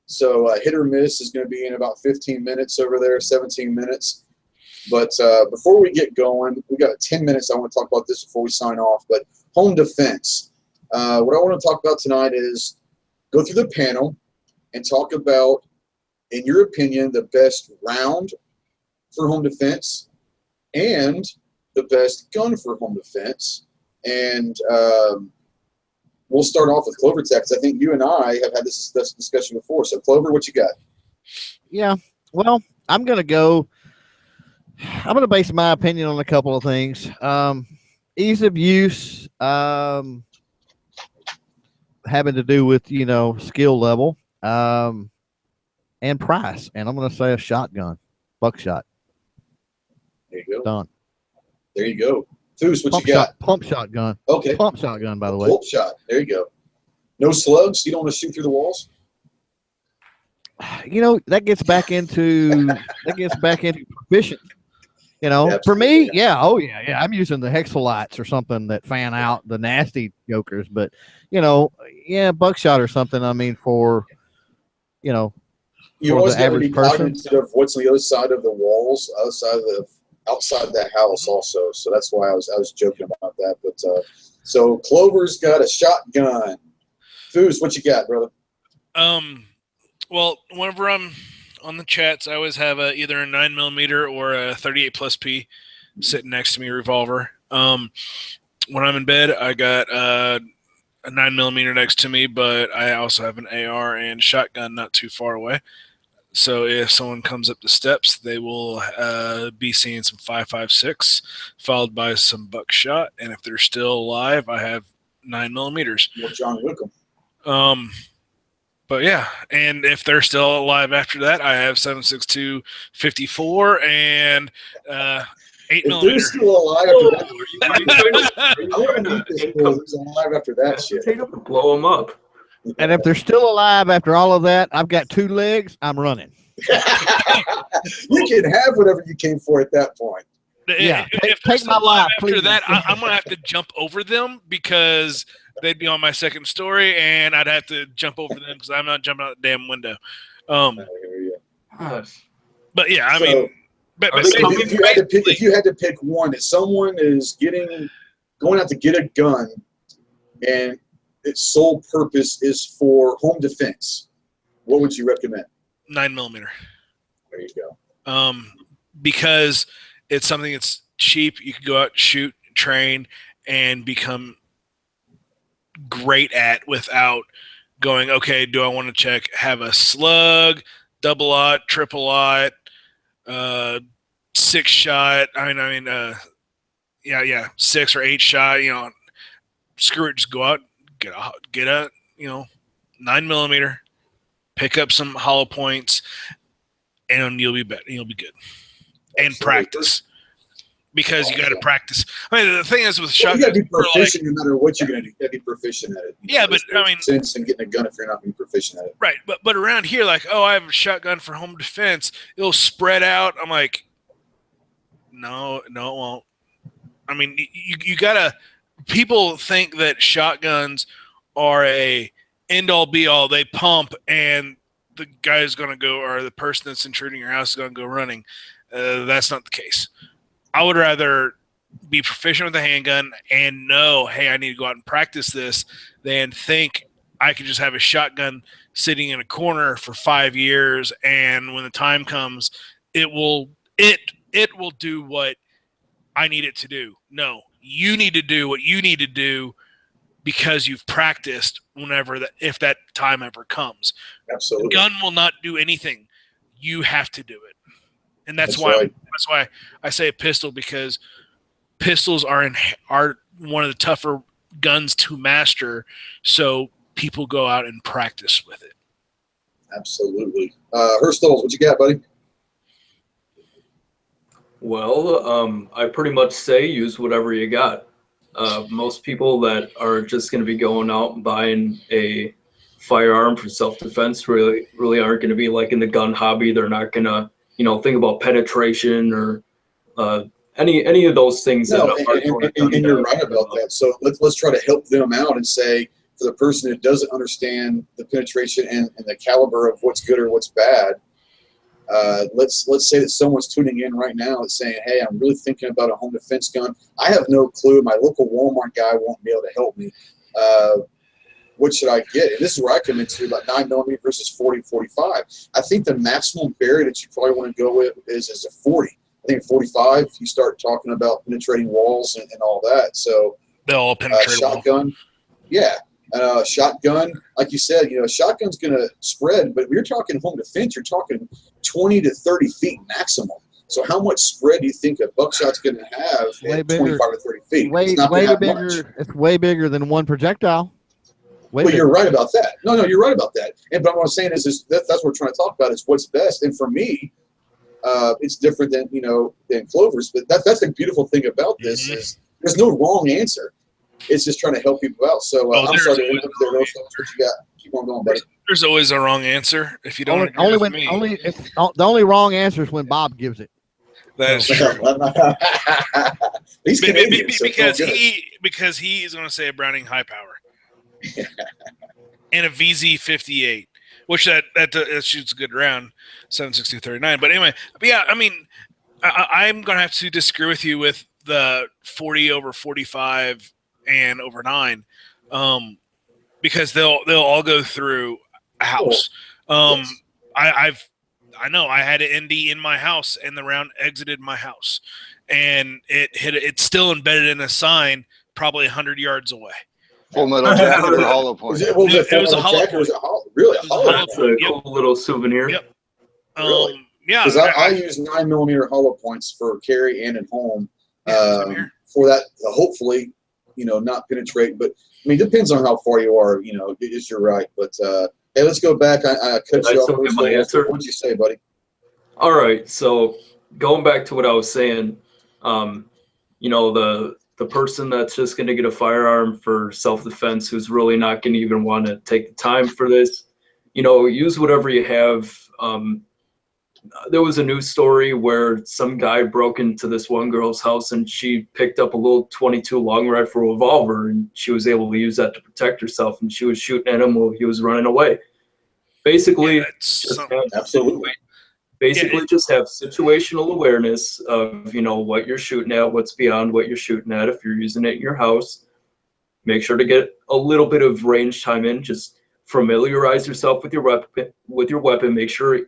So hit or miss is going to be in about 15 minutes over there, 17 minutes. But before we get going, we got 10 minutes. I want to talk about this before we sign off. But home defense. What I want to talk about tonight is go through the panel and talk about, in your opinion, the best round for home defense and the best gun for home defense. And we'll start off with CloverTac, because I think you and I have had this discussion before. So, Clover, what you got? Yeah, well, I'm going to base my opinion on a couple of things. Ease of use, having to do with, skill level, and price. And I'm going to say a shotgun, buckshot. There you go. Done. There you go. Foos, what Pump you got? Pump shotgun. Okay. Pump shotgun, by the way. Pump shot. There you go. No slugs? You don't want to shoot through the walls? That gets back into proficient. For me, yeah. Oh, yeah. I'm using the hexalites or something that fan out the nasty jokers. But, buckshot or something, I mean, for, you always got to be person. cognizant of what's on the other side of the walls, outside the house also. So that's why I was joking about that. But so Clover's got a shotgun. Foos, what you got, brother? Well, whenever I'm on the chats, I always have either a 9mm or a 38 plus P sitting next to me, revolver. When I'm in bed, I got a 9mm next to me, but I also have an AR and shotgun not too far away. So if someone comes up the steps, they will be seeing some 5.56, followed by some buckshot. And if they're still alive, I have 9mm. Well, John Wickham. But yeah, and if they're still alive after that, I have 7.62 54 and 8mm. If they're still alive after that, shit. Take up and blow them up. And if they're still alive after all of that, I've got 2 legs. I'm running. You can have whatever you came for at that point. Yeah, If take my life, after please. that, I'm gonna have to jump over them because they'd be on my second story, and I'd have to jump over them because I'm not jumping out the damn window. I hear you. Gosh. But yeah, I So, mean, but are they So coming- if you had to pick one, if someone is going out to get a gun, and its sole purpose is for home defense, what would you recommend? 9mm. There you go. Because it's something that's cheap. You can go out, shoot, train, and become great at without going, okay, do I want to have a slug, double aught, triple aught, 6-shot? Yeah, 6 or 8-shot. Screw it, just go out, get a 9mm, pick up some hollow points, and you'll be better. You'll be good. And Absolutely. practice, because you got to practice. I mean, the thing is with You shotguns, got to be proficient no matter what you're going to do. You got to be proficient at it. Yeah, but, there's I mean- sense in getting a gun if you're not being proficient at it. right? But around here, like, oh, I have a shotgun for home defense. It'll spread out. I'm like, no, it won't. I mean, you gotta. People think that shotguns are a end all be all. They pump and the guy's gonna go, or the person that's intruding your house is gonna go running. That's not the case. I would rather be proficient with a handgun and know, hey, I need to go out and practice this, than think I could just have a shotgun sitting in a corner for 5 years, and when the time comes, it will do what I need it to do. No, you need to do what you need to do because you've practiced if that time ever comes. Absolutely. The gun will not do anything. You have to do it. And that's right. why I say a pistol, because pistols are one of the tougher guns to master. So people go out and practice with it. Absolutely. Herstoles, what you got, buddy? Well, I pretty much say use whatever you got. Most people that are just going to be going out and buying a firearm for self-defense really aren't going to be like in the gun hobby. They're not going to, think about penetration or any of those things. No, and you're right about that. So let's try to help them out and say, for the person who doesn't understand the penetration and the caliber of what's good or what's bad, let's say that someone's tuning in right now and saying, hey, I'm really thinking about a home defense gun. I have no clue. My local Walmart guy won't be able to help me. What should I get? And this is where I come into about 9mm versus 40, 45. I think the maximum barrier that you probably want to go with is a 40. I think 45, you start talking about penetrating walls and all that. So They'll all penetrate shotgun, yeah. Shotgun, like you said, shotgun's going to spread, but you're talking home defense, you're talking 20 to 30 feet maximum. So how much spread do you think a buckshot's going to have at 25 or 30 feet? Way bigger. Much. It's way bigger than one projectile. You're right about that. No, you're right about that. But what I'm saying is that's what we're trying to talk about is what's best. And for me, it's different than Clover's. But that's the beautiful thing about this is there's no wrong answer. It's just trying to help people out. So I'm sorry to interrupt there. What you got? Keep on going, buddy. There's always a wrong answer if you don't agree with me. The only wrong answer is when Bob gives it. That is true. He's Canadian, because he is going to say a Browning high power and a VZ58, which that shoots a good round, 7.62-39. But anyway, yeah, I mean, I'm going to have to disagree with you with the 40 over 45 and over 9, because they'll all go through a house. Yes. I know I had an ND in my house and the round exited my house, and it's still embedded in a sign probably 100 yards away. Full metal jacket or hollow point? It was a hollow point. Really? A hollow That's a cool little souvenir. Yep. Really? Yeah. Because I use 9mm hollow points for carry and at home. For that, hopefully, not penetrate. But I mean, it depends on how far you are. You're right. But hey, let's go back. I cut you off. What did you say, buddy? All right. So going back to what I was saying, the person that's just going to get a firearm for self-defense, who's really not going to even want to take the time for this, use whatever you have. there was a news story where some guy broke into this one girl's house and she picked up a little 22 long rifle revolver and she was able to use that to protect herself, and she was shooting at him while he was running away. Basically, Yeah, Absolutely. just have situational awareness of, you know, what you're shooting at, what's beyond what you're shooting at. If you're using it in your house, make sure to get a little bit of range time in. Just familiarize yourself with your weapon. Make sure it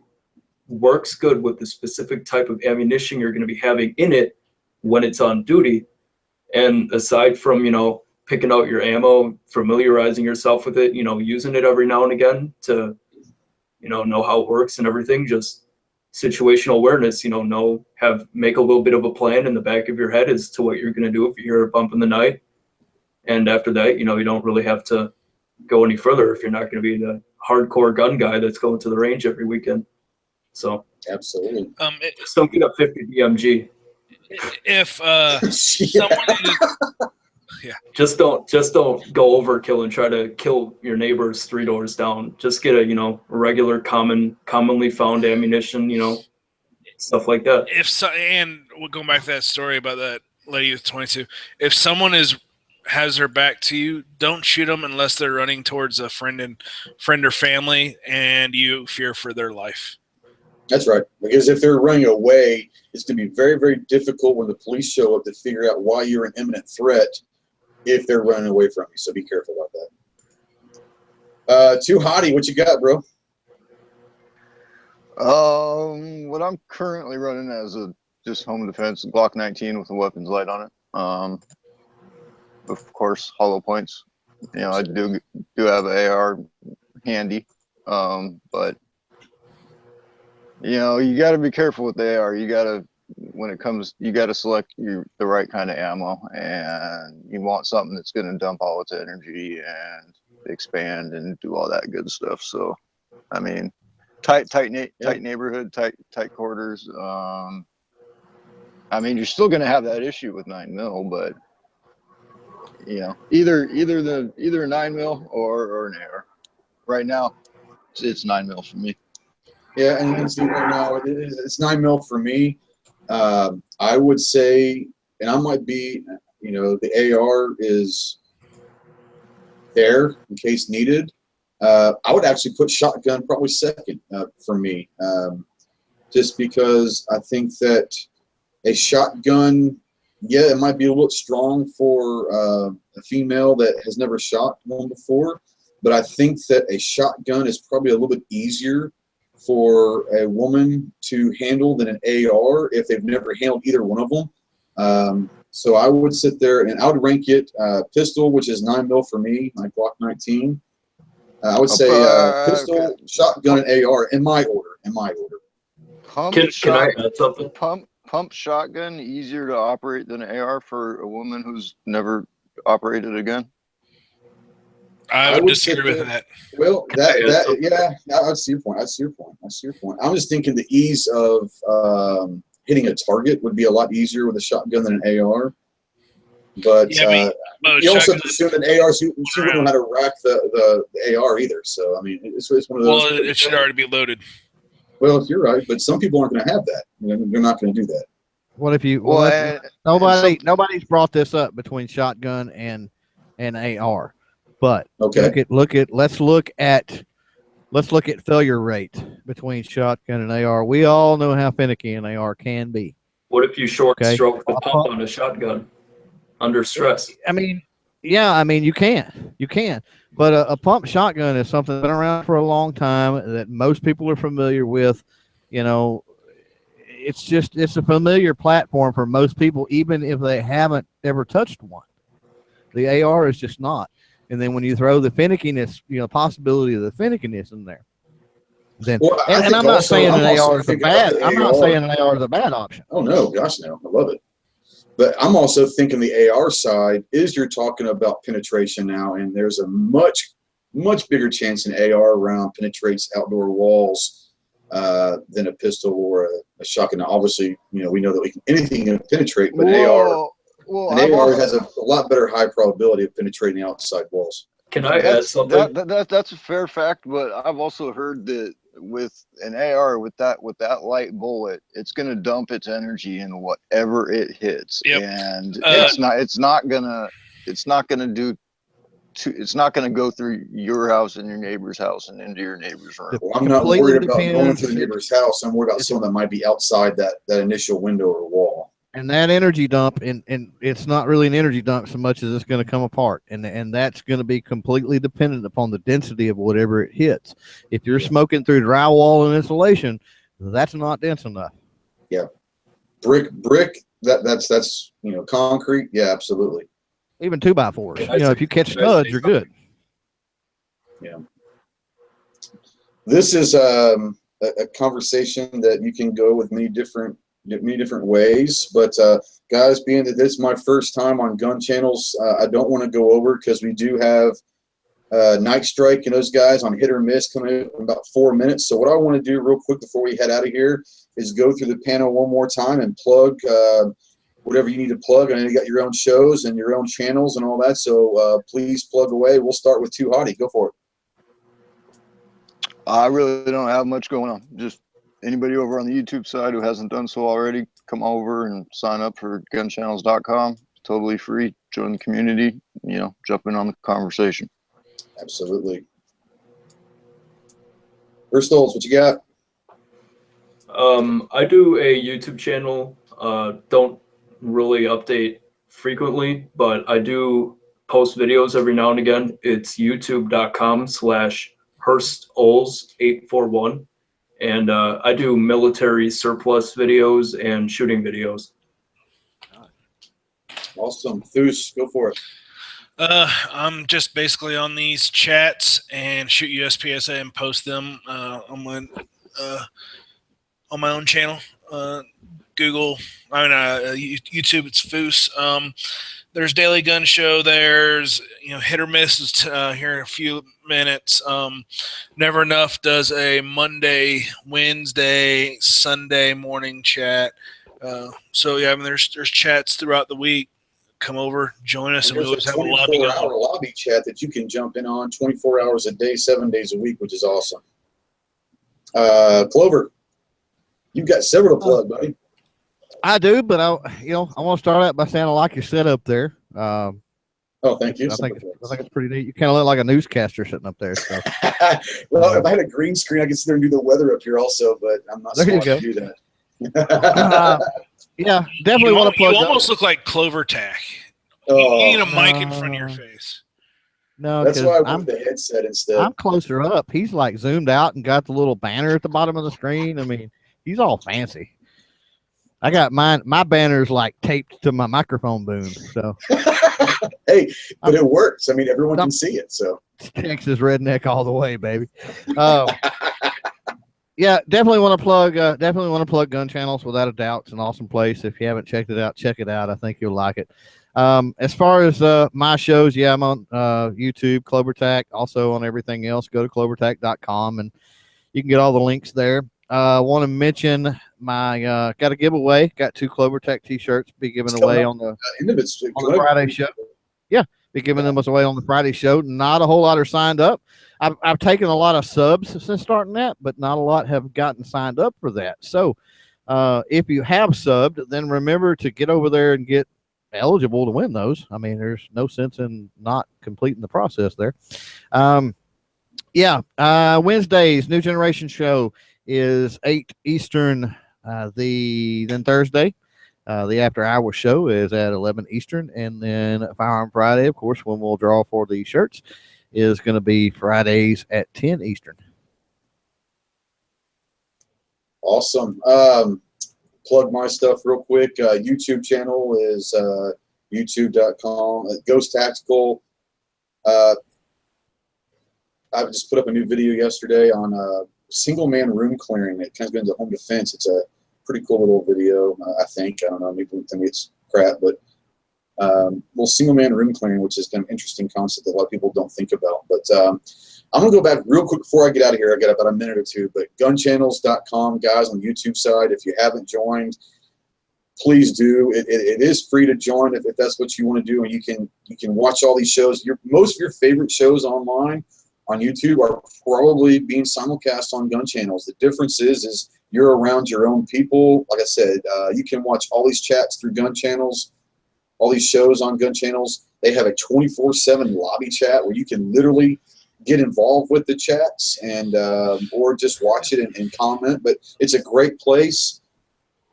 works good with the specific type of ammunition you're going to be having in it when it's on duty. And aside from, you know, picking out your ammo, familiarizing yourself with it, you know, using it every now and again to, you know how it works and everything, just situational awareness, you know, make a little bit of a plan in the back of your head as to what you're going to do if you hear a bump in the night. And after that, you know, you don't really have to go any further if you're not going to be the hardcore gun guy that's going to the range every weekend. So Absolutely. just don't get a 50 BMG. If Yeah. someone is, Just don't go overkill and try to kill your neighbors 3 doors down. Just get a, you know, regular commonly found ammunition, you know, stuff like that. and we're going back to that story about that lady with 22. If someone has their back to you, don't shoot them unless they're running towards a friend or family and you fear for their life. That's right. Because if they're running away, it's going to be very, very difficult when the police show up to figure out why you're an imminent threat if they're running away from you. So be careful about that. Toohotty, what you got, bro? What I'm currently running as a just home defense, Glock 19 with a weapons light on it. Of course, hollow points. You know, I do have an AR handy, but you know, you got to be careful with the AR. You got to, when it comes, you got to select the right kind of ammo, and you want something that's going to dump all its energy and expand and do all that good stuff. So, I mean, tight neighborhood, tight quarters. I mean, you're still going to have that issue with 9mm, but you know, either a 9mm or an AR. Right now, it's 9mm for me. Yeah, and you can see right now it's 9mm for me. I would say, and I might be, you know, the AR is there in case needed. I would actually put shotgun probably second for me, just because I think that a shotgun, yeah, it might be a little strong for a female that has never shot one before, but I think that a shotgun is probably a little bit easier for a woman to handle than an AR if they've never handled either one of them. So I would sit there and I would rank it pistol, which is 9mm for me, my Glock 19. I would say pistol, okay, shotgun, and AR in my order. Can I add something? Pump shotgun easier to operate than an AR for a woman who's never operated a gun? I would disagree with that. Well, yeah, I see your point. I'm just thinking the ease of hitting a target would be a lot easier with a shotgun than an AR. But yeah, you also assume an AR, she wouldn't know how to rack the AR either. So, I mean, it's one of those. Well, it should already be loaded. Well, you're right, but some people aren't going to have that. They're not going to do that. What if you? Nobody's brought this up between shotgun and AR, but okay. Let's look at failure rate between shotgun and AR. We all know how finicky an AR can be. What if you stroke the pump on a shotgun under stress? I mean, you can. But a pump shotgun is something that's been around for a long time that most people are familiar with. You know, it's a familiar platform for most people, even if they haven't ever touched one. The AR is just not. And then when you throw the finickiness, possibility of the finickiness in there, then I'm not saying an AR is a bad. I'm not saying an AR is a bad option. Oh no, gosh no, I love it. But I'm also thinking the AR side is you're talking about penetration now, and there's a much bigger chance an AR round penetrates outdoor walls than a pistol or a shotgun. Now, obviously, we know that anything can penetrate, but an AR has a lot better high probability of penetrating outside walls. Can I add something? That's a fair fact, but I've also heard that with an AR with that light bullet, it's gonna dump its energy in whatever it hits, Yep. and it's not gonna go through your house and your neighbor's house and into your neighbor's room. Well, I'm not worried about going depends. to the neighbor's house. I'm worried about someone that might be outside that initial window or wall. And that energy dump, and it's not really an energy dump so much as it's going to come apart, and that's going to be completely dependent upon the density of whatever it hits. If you're smoking through drywall and insulation, that's not dense enough. Yeah, brick. That's concrete. Yeah, absolutely. Even 2x4s. If you catch studs, you're good. Yeah. This is a conversation that you can go with many different ways, but guys, being that this is my first time on gun channels, I don't want to go over, because we do have Night Strike and those guys on Hit or Miss coming in about 4 minutes. So what I want to do real quick before we head out of here is go through the panel one more time and plug whatever you need to plug. I know you got your own shows and your own channels and all that, so please plug away. We'll start with Toohotty. Go for it. I really don't have much going on. Just anybody over on the YouTube side who hasn't done so already, come over and sign up for gunchannels.com. Totally free. Join the community, jump in on the conversation. Absolutely. Bristol's, what you got? I do a YouTube channel. Don't really update frequently, but I do post videos every now and again. It's youtube.com/HurstOls841. And I do military surplus videos and shooting videos. Awesome. Thush, go for it. I'm just basically on these chats and shoot USPSA and post them on my own channel. YouTube, it's Foos. There's Daily Gun Show. There's Hit or Miss is here in a few minutes. Never Enough does a Monday, Wednesday, Sunday morning chat. So yeah, there's chats throughout the week. Come over, join us, and we always have a lobby going. 24-hour lobby chat that you can jump in on 24 hours a day, 7 days a week, which is awesome. Clover, you've got several to plug, buddy. I do, but I want to start out by saying I like your setup there. Oh, thank you. I think it's pretty neat. You kind of look like a newscaster sitting up there. So. Well, if I had a green screen, I could sit there and do the weather up here also, but I'm not smart to do that. Yeah, definitely want to plug. You almost look like CloverTac. Oh, you need a mic in front of your face. No, that's why I went the headset instead. I'm closer up. He's like zoomed out and got the little banner at the bottom of the screen. I mean, he's all fancy. I got my banner's like taped to my microphone boom. So hey, but it works. I mean, everyone can see it. So Texas redneck all the way, baby. Yeah, definitely want to plug Gun Channels without a doubt. It's an awesome place. If you haven't checked it out, check it out. I think you'll like it. As far as my shows, yeah, I'm on YouTube, CloverTac, also on everything else. Go to CloverTac.com and you can get all the links there. I want to mention my got a giveaway. Got 2 CloverTac t-shirts be given away on the Friday show. Yeah, be giving them away on the Friday show. Not a whole lot are signed up. I've taken a lot of subs since starting that, but not a lot have gotten signed up for that. So if you have subbed, then remember to get over there and get eligible to win those. I mean, there's no sense in not completing the process there. Wednesdays, New Generation Show is 8 Eastern. Then Thursday, the After Hours show is at 11 Eastern, and then Firearm Friday, of course, when we'll draw for the shirts, is going to be Fridays at 10 Eastern. Awesome. Plug my stuff real quick. YouTube channel is youtube.com. Ghost Tactical. I just put up a new video yesterday on single man room clearing. It kind of goes into home defense. It's a pretty cool little video, I think. I don't know, maybe it's crap, but well, single man room clearing, which is kind of an interesting concept that a lot of people don't think about. But I'm going to go back real quick before I get out of here. I got about a minute or two, but gunchannels.com, guys, on the YouTube side. If you haven't joined, please do. It is free to join if that's what you want to do, and you can watch all these shows. Most of your favorite shows online on YouTube are probably being simulcast on gun channels. The difference is you're around your own people. Like I said, you can watch all these chats through gun channels, all these shows on gun channels. They have a 24/7 lobby chat where you can literally get involved with the chats and or just watch it and comment. But it's a great place.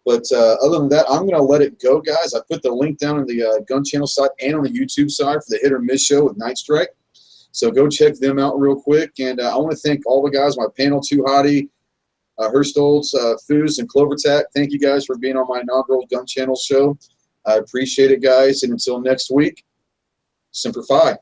But other than that, I'm going to let it go, guys. I put the link down on the gun channel side and on the YouTube side for the Hit or Miss show with Night Strike. So go check them out real quick. And I want to thank all the guys, my panel, Toohotty, Herstolds, Foos, and CloverTac. Thank you guys for being on my inaugural Gun Channel show. I appreciate it, guys. And until next week, Semper Fi.